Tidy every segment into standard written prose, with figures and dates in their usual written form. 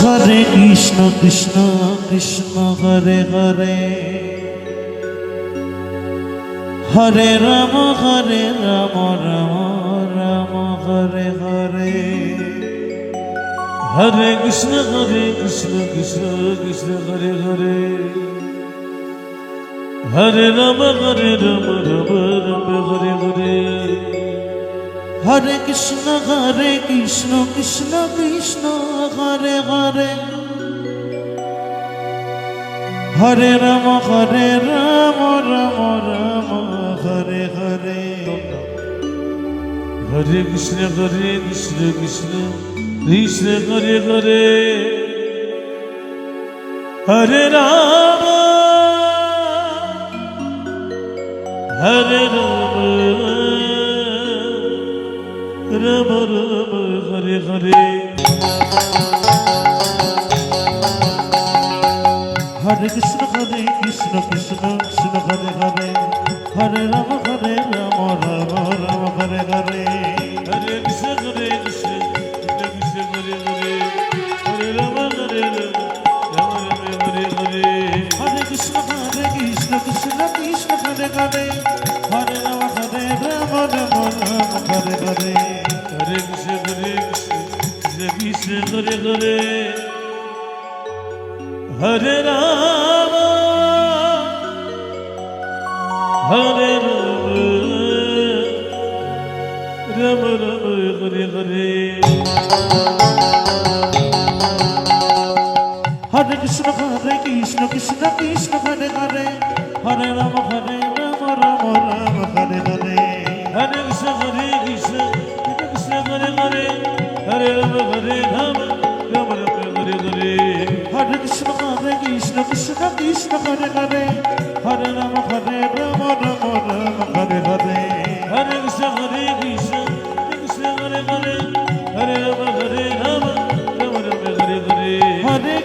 Hare Krishna Krishna Krishna Hare Hare Hare Ram Ram Ram Hare Hare Hare Krishna Krishna Krishna Hare Hare Hare Ram Ram Hare Hare Hare Krishna Krishna Krishna Hare Hare Hare Ram Ram Ram Hare Hare Hare Krishna Krishna Krishna Hare Hare Hare Ram Hare Ram Ram Ram Hare Hare Hare Krishna Krishna Krishna Hare Hare Hare Ram Ram Hare Hare Hare Krishna Krishna Krishna Hare Hare Hare Ram Ram Hare Hare Hare Krishna Krishna Krishna Hare Hare Hare Ram Ram Hare Hare Hare Krishna Krishna Hare Hare Hare Ram Hare Ram Ram Hare Hare Hare Krishna Krishna Krishna Hare Hare Hare Ram Ram Hare Hare Hare Krishna Krishna Krishna Hare Hare Hare Ram Ram Hare Hare Hare Krishna Krishna Krishna Hare Hare Hare Ram Ram Hare Hare Hare Krishna Krishna Krishna Hare Hare Hare Ram Ram Hare Hare Hare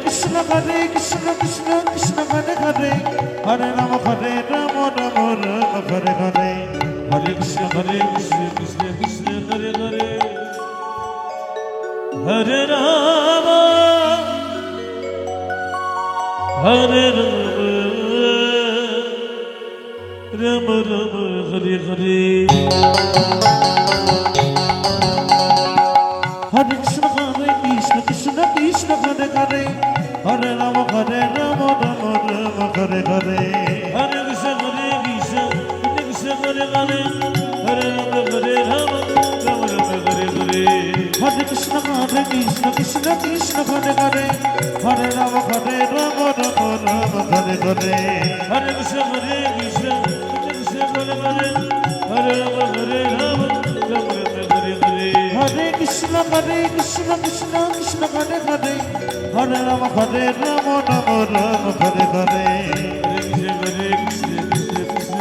Krishna Krishna Krishna Hare Hare Hare Ram Ram Hare Hare Hare Krishna Krishna Krishna Hare Hare Hare Ram Hare Ram Ram Hare Hare Hare Krishna Krishna Krishna Hare Hare Hare Ram Ram Hare Hare Hare Krishna Krishna Hare Hare Hare Ram Ram Hare Hare Hare Krishna Krishna Krishna Hare Hare Hare Ram Ram Hare Hare Hare Krishna Krishna Krishna Hare Hare Hare Ram Ram Hare Hare Hare Krishna Krishna Krishna Hare Hare Hare Ram Ram Hare Hare Hare Krishna Krishna Hare Hare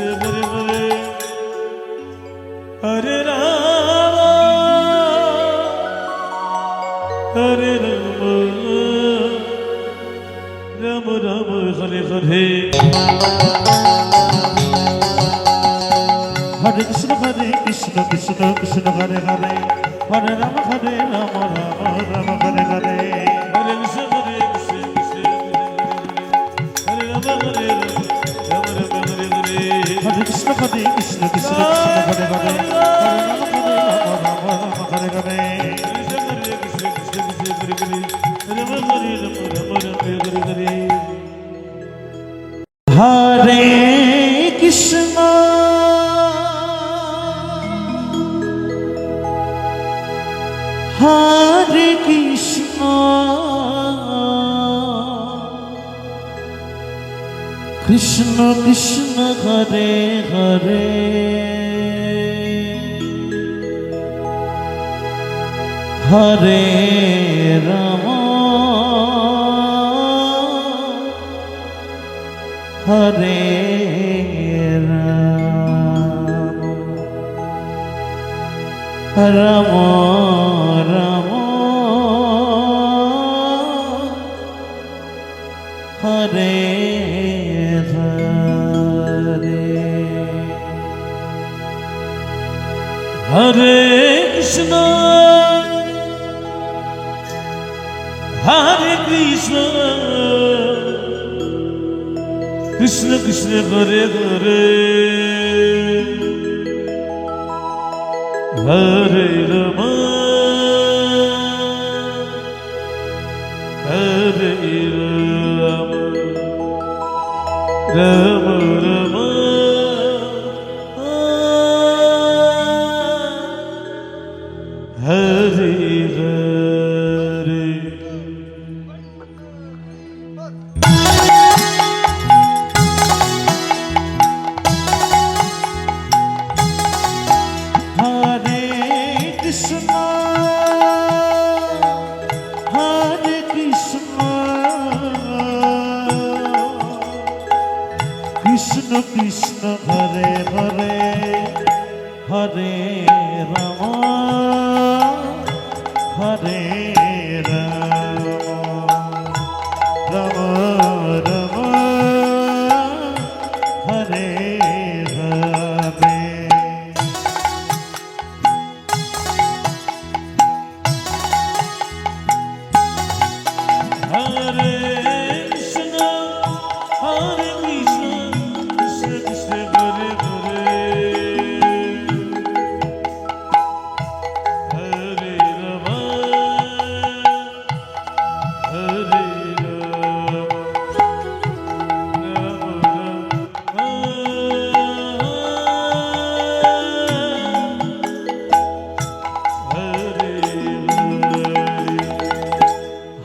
Hare Ram Hare Ram Ram Ram Hare Hare Hare Krishna Krishna Krishna Hare Hare Hare Ram Ram Hare Hare Hare Krishna Krishna Hare Ram Ram Hare Hare Hare Krishna Krishna Krishna Hare Hare Hare Ram Hare Hare Hare Krishna Hare Krishna Krishna Krishna Hare Hare Hare Ram Hare Ram Ram Hare Hare Hare Krishna Hare Krishna Krishna Krishna Hare Hare Hare Rama Hare Rama Rama Rama Hare Hare Hare Krishna Hare Krishna Krishna Krishna Hare Hare Hare Rama Hare Rama Rama Rama Hare Hare Hare Krishna Hare Krishna Krishna Krishna Hare Hare Hare Rama Hare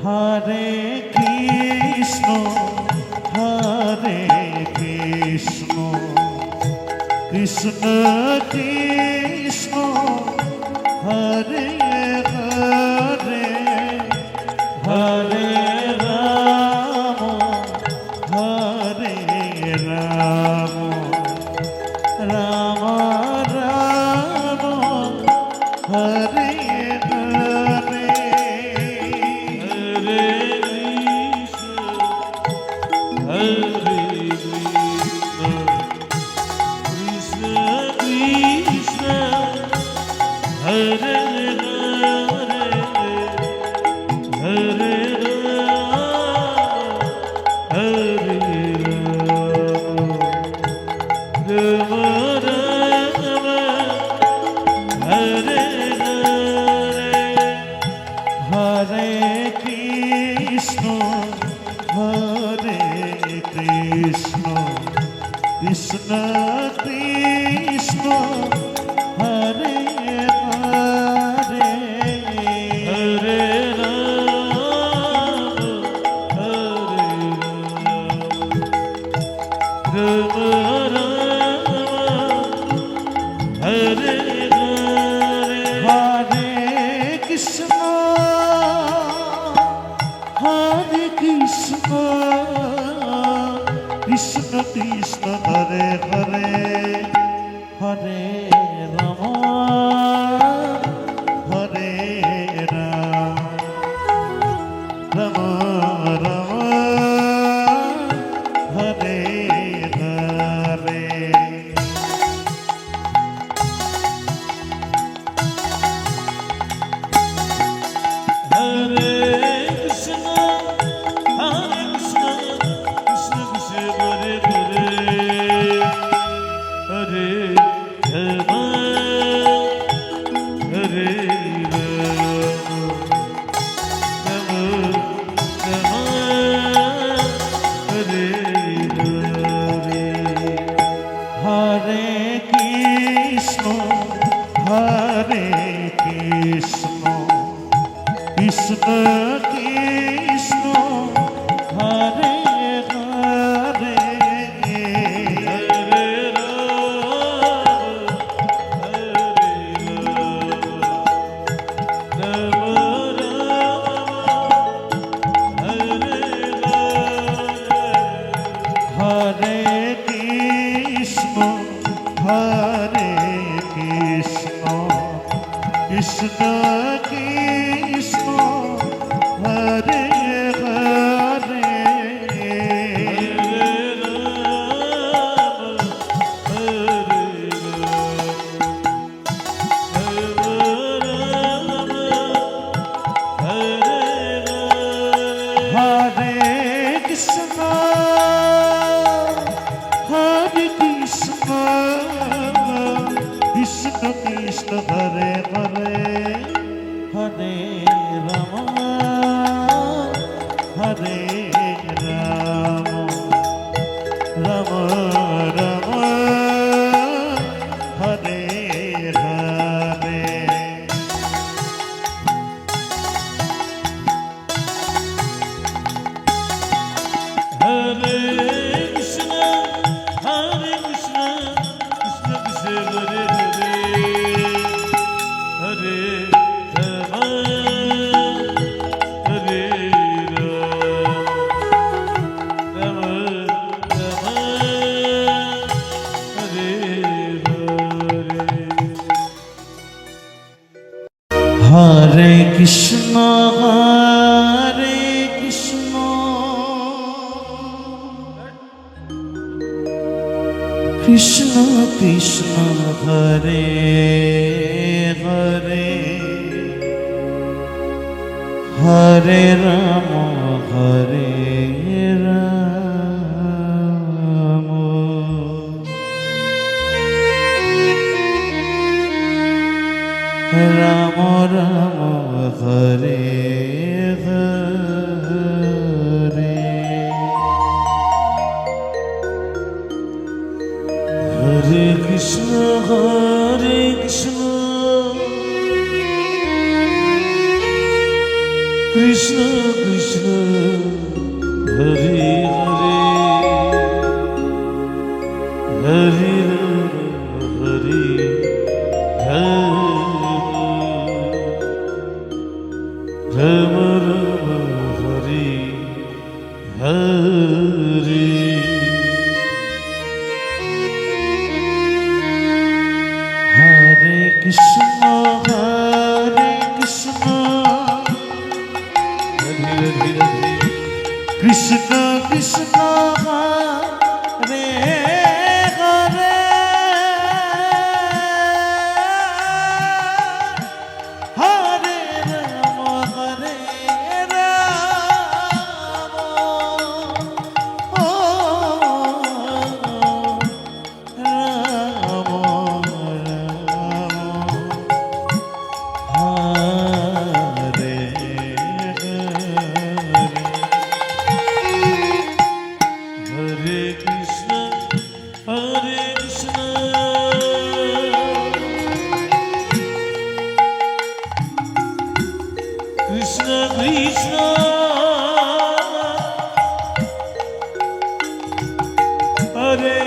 Hare Krishna Krishna Krishna Hare Hare Hare Rama Hare Rama Rama Rama Hare Hare Hare Krishna Hare Krishna Krishna Hare Hare Hare Rama Rama Hare Hare Krishna Krishna Krishna Hare Hare Hare Rama Rama Rama Hare Hare Krishna Krishna Krishna Hare Hare Hare Rama Hare Rama Rama Hare Hare Hare Krishna Krishna Krishna Hare Hare Hare Rama Hare Rama Rama Hare Krishna Hare Krishna Krishna Krishna Hare Hare Hare Ram Hare Ram Ram Ram Hare Hare Hare Krishna Krishna Krishna Hare Hare Hare Ram Hare Ram Ram Hare Hare Hare Krishna Krishna Krishna Hare Hare Hare Ram Hare Ram Ram Ram Hare Hare Hare Krishna Krishna Krishna Hare Hare Hare Hare Ram Ram Hare Hare Hare Krishna Krishna Krishna Hare Hare Hare Ram Hare Ram O Ram Hare Hare Krishna Krishna Krishna Hare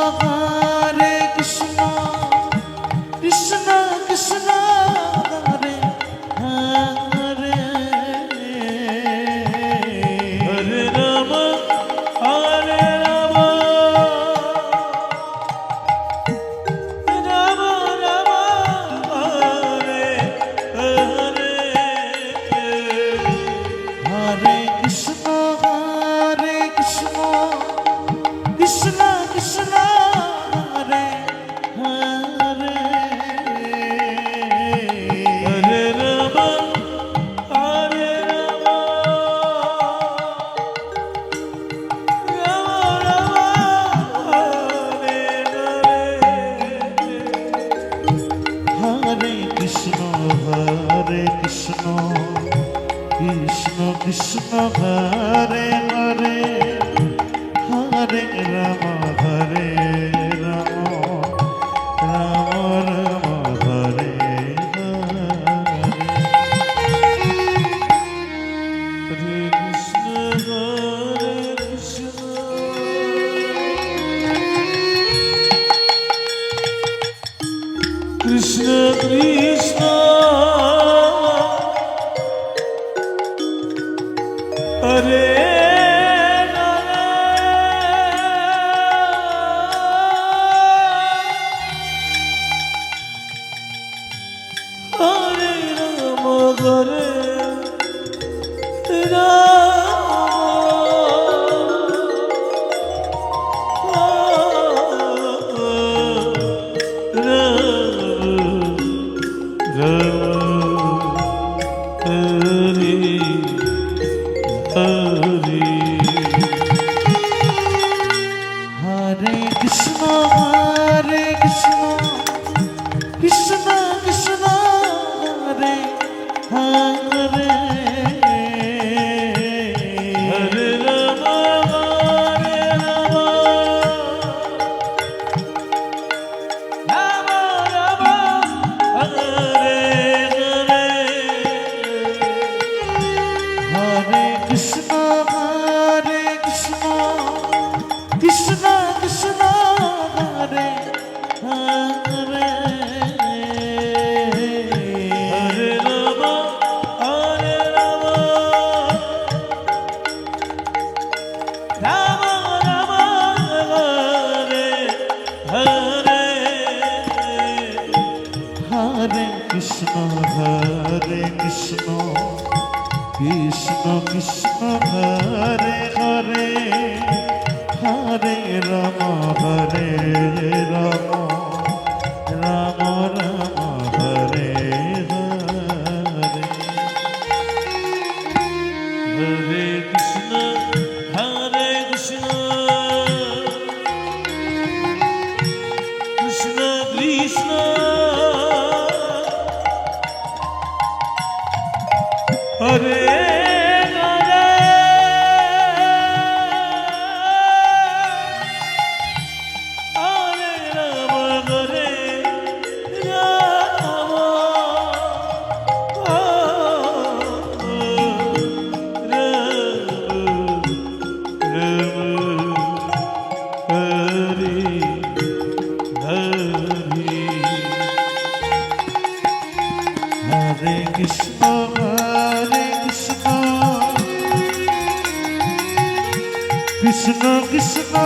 Hare Krishna Krishna Krishna Hare Hare Hare Ram Ram Ram Hare Hare Hare Krishna Krishna Krishna Hare Hare Hare Ram Hare Krishna Krishna Krishna Hare Hare Hare Ram Hare Ram Ram Ram Hare Hare Krishna Krishna Krishna Hare Krishna Krishna Hare Hare Hare Rama Hare Krishna